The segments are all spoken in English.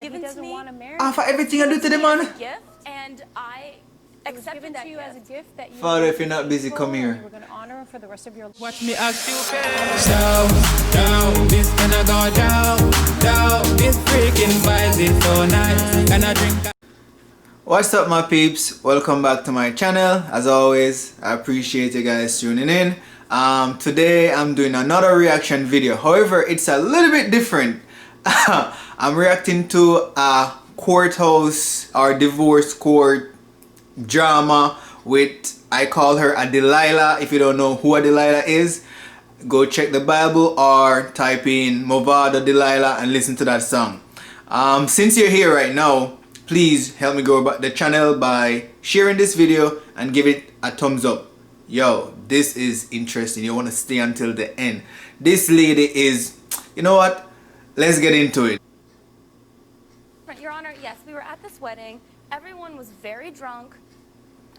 given to me. For everything I do to the man. Gift, and I accepted that you as a gift that you Father, if you're not busy, come here. we're going to honor him for the rest of your life. Watch me act stupid. Down, this gonna go down. This freaking vibe is so nice. Gonna drink. What's up, my peeps? Welcome back to my channel. As always, I appreciate you guys tuning in. Today I'm doing another reaction video. However, it's a little bit different. I'm reacting to a courthouse or divorce court drama with, I call her a Delilah. If you don't know who a Delilah is, go check the Bible or type in Movado Delilah and listen to that song. Since you're here right now, please help me grow the channel by sharing this video and give it a thumbs up. Yo, this is interesting. You want to stay until the end. This lady is, you know what? Let's get into it. Your Honor, yes, we were at this wedding. Everyone was very drunk.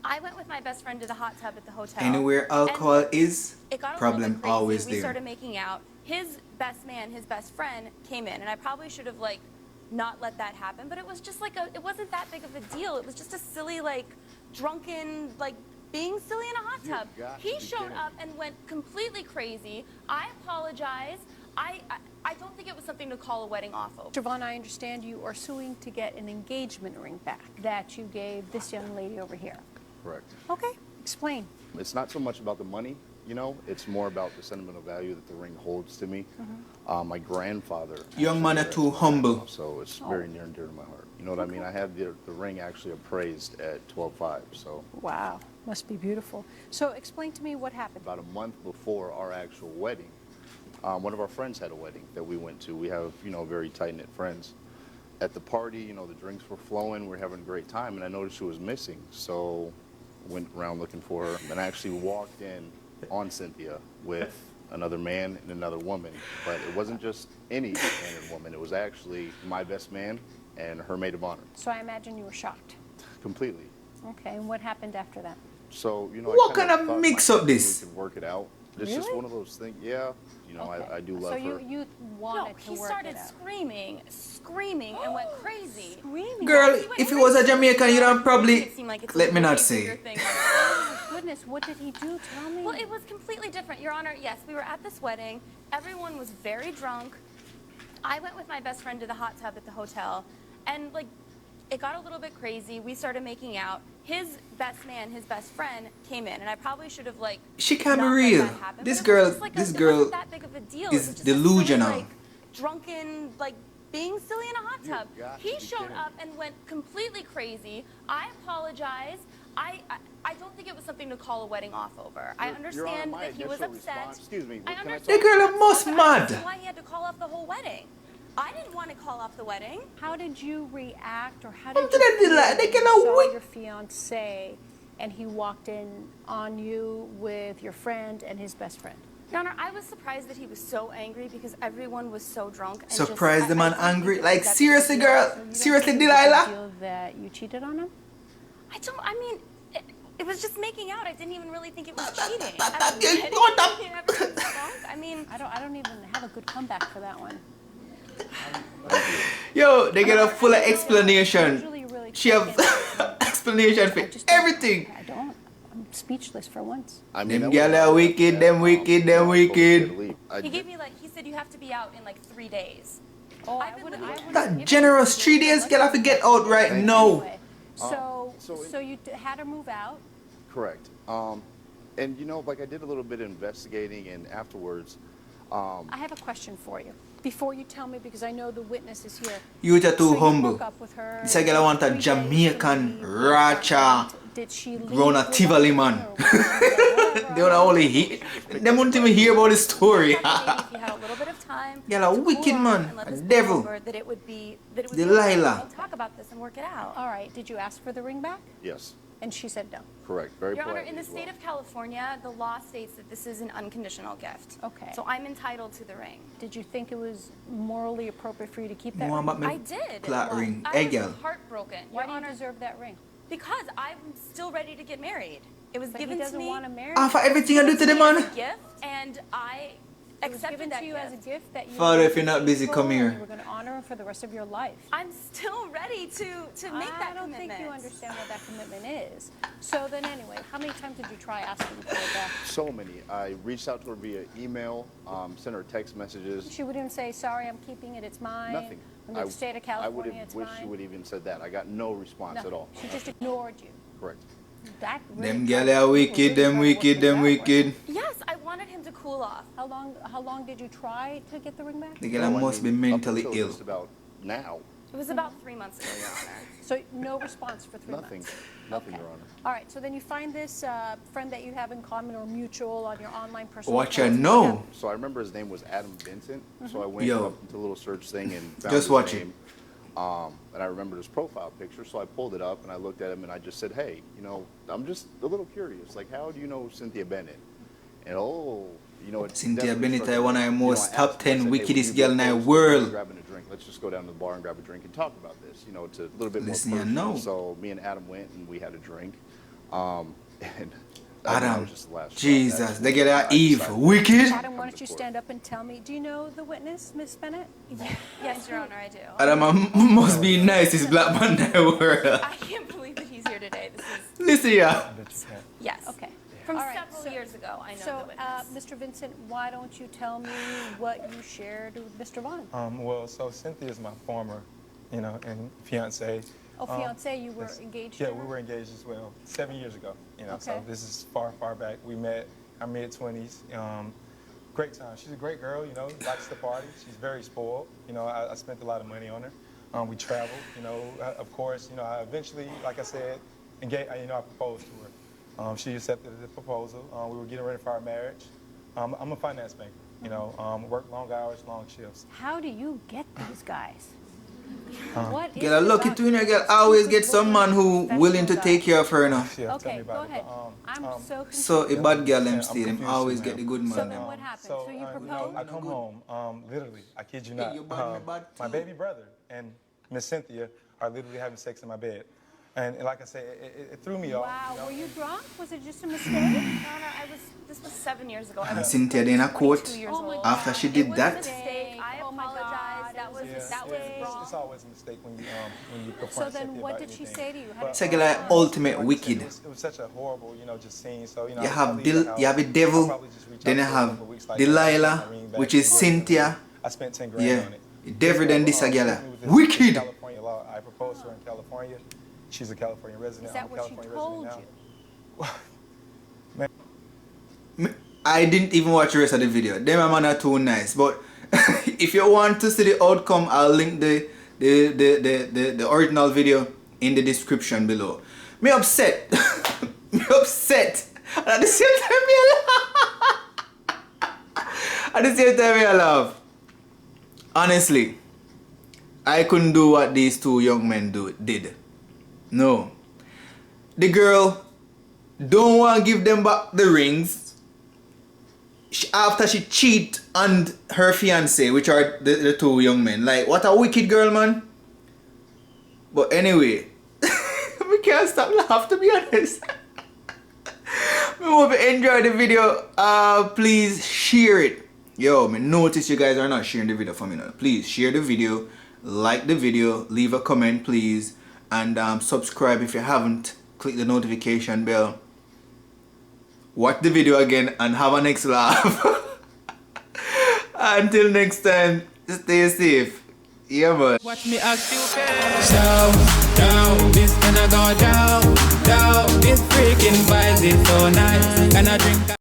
I went with my best friend to the hot tub at the hotel. Anywhere alcohol is, it got a problem little bit crazy. always We there. started making out. His best man, his best friend, came in, and I probably should have not let that happen. But it was just it wasn't that big of a deal. It was just a silly drunken being silly in a hot tub. He showed up and went completely crazy. I apologize. I don't think it was something to call a wedding off over. Siobhan, I understand you are suing to get an engagement ring back that you gave this young lady over here. Correct. Okay, explain. It's not so much about the money, you know, it's more about the sentimental value that the ring holds to me. My grandfather. Young man are too humble. So it's very near and dear to my heart. You know what I mean? I had the ring actually appraised at 12.5, so. Wow, must be beautiful. So explain to me what happened. About a month before our actual wedding, one of our friends had a wedding that we went to. We have, you know, very tight-knit friends. At the party, you know, the drinks were flowing, we were having a great time, and I noticed she was missing. So went around looking for her, and I actually walked in on Cynthia with another man and another woman. But it wasn't just any man and woman, it was actually my best man and her maid of honor. So I imagine you were shocked. Completely. Okay, and what happened after that? So, you know, What I kind of thought mix maybe up this? we could work it out. It's Really? just one of those things. Yeah, you know, Okay. I do love so her. you wanted to He work started it out. screaming, and went crazy. Screaming. Girl, He went if it was a crazy. Jamaican, you don't probably, It seemed like it's a let me way not bigger say. thing. Oh, goodness, what did he do? Tell me. Well, it was completely different. Your Honor, yes, we were at this wedding. Everyone was very drunk. I went with my best friend to the hot tub at the hotel, and it got a little bit crazy. We started making out. His best man, his best friend, came in, and I probably should have She can't be not let real. that happen. This But it girl, was just this it girl wasn't that big of a deal. It is was just a silly, delusional. drunken, being silly in a hot tub. got to He be showed kidding up and went completely crazy. I apologize. I don't think it was something to call a wedding off over. I Your Honor, understand my that he was initial upset. response- excuse me, I can I understand The girl he was must upset, but I don't mad. see why he had to call off the whole wedding. I didn't want to call off the wedding. How did you react, or how How did did you I do that? feel They when cannot you saw wait. your fiancé and he walked in on you with your friend and his best friend? Your Honor, I was surprised that he was so angry because everyone was so drunk. And Surprised the man angry? think Like, that's seriously, a big deal. girl? So you don't Seriously, think it's a big Delilah? deal that you cheated on him? I mean, it was just making out. I didn't even really think it was cheating. I mean, I don't even have a good comeback for that one. Yo, they get a full of explanation. Usually really She have explanation for I just don't- everything. I don't. I'm speechless for once. I mean, Them that was- gal are wicked, them wicked, them wicked. he gave me he said you have to be out in 3 days. Oh, I've been living with That generous 3 days, girl, have to get out right now. Anyway, so you had her move out. Correct. And you know, I did a little bit of investigating, and afterwards, I have a question for you. Before you tell me, because I know the witness is here. You are too So you humble. broke up with her. This girl want a 3 days Jamaican to leave. racha. Did she leave? Grown a without Tivoli you, man. or whatever? They would only hear. They wouldn't even hear about the story. Maybe if you had a little bit of time. Girl, a to cool wicked off man, and let a this blow devil. over, that it would be Delilah. We'll talk about this and work it out. All right. Did you ask for the ring back? yes, And she said no. correct. Very Your Honor, politely in the as state well. of California, the law states that this is an unconditional gift. Okay. So I'm entitled to the ring. Did you think it was morally appropriate for you to keep that More ring? about me I did. flat ring. I Hey, was girl. heartbroken. Why Your do you Honor, deserve that ring? because I'm still ready to get married. It was But he given to doesn't me. want to marry For everything I do to the as man. a gift, and I It was accepted given that to you as a gift. gift that you Father, were if you're not busy, faithful come and here. You were going to honor him for the rest of your life. I'm still ready to make that I don't commitment. think you understand what that commitment is. So then anyway, how many times did you try asking for it back? So many. I reached out to her via email, sent her text messages. She wouldn't even say, sorry, I'm keeping it, it's mine. Nothing. I'm in the state of I would California, have it's wished mine. she would have even said that. I got no response Nothing. at all. She just ignored you. Correct. That really Them tells gal are you wicked, really them trying to wicked, work them things out, weren't wicked. Yes, I wanted him to cool off. you? How long did you try to get the ring back? The gal No, I must be mean, up mentally until ill. Just about now. It was about 3 months ago, Your Honor. So no response for 3 Nothing. months? Nothing, Okay. Your Honor. All right, so then you find this friend that you have in common or mutual on your online personal What you accounts. know? So I remember his name was Adam Vincent. So I went Yo. up into a little search thing and found Just his watch it. name. And I remember his profile picture, so I pulled it up and I looked at him and I just said, hey, you know, I'm just a little curious. Like, how do you know Cynthia Bennett? And you know, it Cynthia definitely Bennett struck is one me. of the You know, most I top asked him, I 10 said, hey, wickedest would you girl in be the opposed to world. grabbing a drink? Let's just go down to the bar and grab a drink and talk about this. You know, it's a little bit more Listen, I personal. know. So me and Adam went and we had a drink. And that Adam, was just the last straw. Jesus, That's they when get I that Eve, decided- wicked. Adam, why don't you stand up and tell me, do you know the witness, Miss Bennett? Yes, Your Honor, I do. Adam must be nicest black man in the world. I can't believe that he's here today. This is, Listen, yeah. yes. Okay. From All right, several so- years ago, I know So, the witness. Mr. Vincent, why don't you tell me what you shared with Mr. Vaughn? Well, so Cynthia is my former, you know, and fiance. Oh, fiance, you were Yes. engaged Yeah, to her? we were engaged as well, 7 years ago. You know, Okay. so this is far, far back. We met our mid-20s. Great time. She's a great girl. You know, likes to party. She's very spoiled. You know, I spent a lot of money on her. We traveled. You know, of course. You know, I eventually, like I said, engaged. You know, I proposed to her. She accepted the proposal. We were getting ready for our marriage. I'm a finance banker. You know, work long hours, long shifts. How do you get these guys? What is Get a it lucky about twin, you girl. that's Always super get some man who professional willing to guys? take care of her enough. Yeah, tell Okay, me about go it. ahead. But, I'm so confused. So a bad girl them Yeah, I'm still, them confused always too, get the ma'am. good So man. then them. what happened? So you you know, proposed? I come home, literally, I kid you Hey, not. you bad, me bad My too. baby brother and Miss Cynthia are literally having sex in my bed. And like I said, it threw me off. Wow, you know? were you drunk? Was it just a mistake? Your Honor, this was 7 years ago. I And was Cynthia then a 22 court years Oh my old. God. after she It did was that. a mistake. I Oh my God, apologize. That was it that was wrong. It's always a mistake when you confront So then Cynthia what about did she anything. say to you? How But, did It's like you a respond? ultimate like I said, wicked. it was such a horrible, you know, just scene. So, you know, You I'll have leave the house. you have a I'll devil, probably just reach then you out to her a have couple weeks later, Delilah, get my ring back, which is and Cynthia. I spent 10 grand Yeah. on it. Devil than this a With gal. this Wicked. California law. I proposed to her in California. She's a California resident. Is that I'm a what she California told resident you? I didn't even watch the rest of the video. Them man are too nice. But if you want to see the outcome, I'll link the original video in the description below. Me upset. Me upset. And at the same time me laugh. At the same time me laugh. Honestly, I couldn't do what these two young men did. No. The girl don't want to give them back the rings after she cheat on her fiance, which are the two young men. Like, what a wicked girl, man. But anyway, we can't stop laughing, to be honest. I hope you enjoyed the video. Please share it. Yo, me notice you guys are not sharing the video for me now. Please share the video, like the video, leave a comment, please, and subscribe if you haven't. Click the notification bell. Watch the video again and have a next laugh. Until next time, stay safe. Yeah, man. Watch me act stupid. Down, this gonna go down. This freaking vibes is so nice. Gonna drink.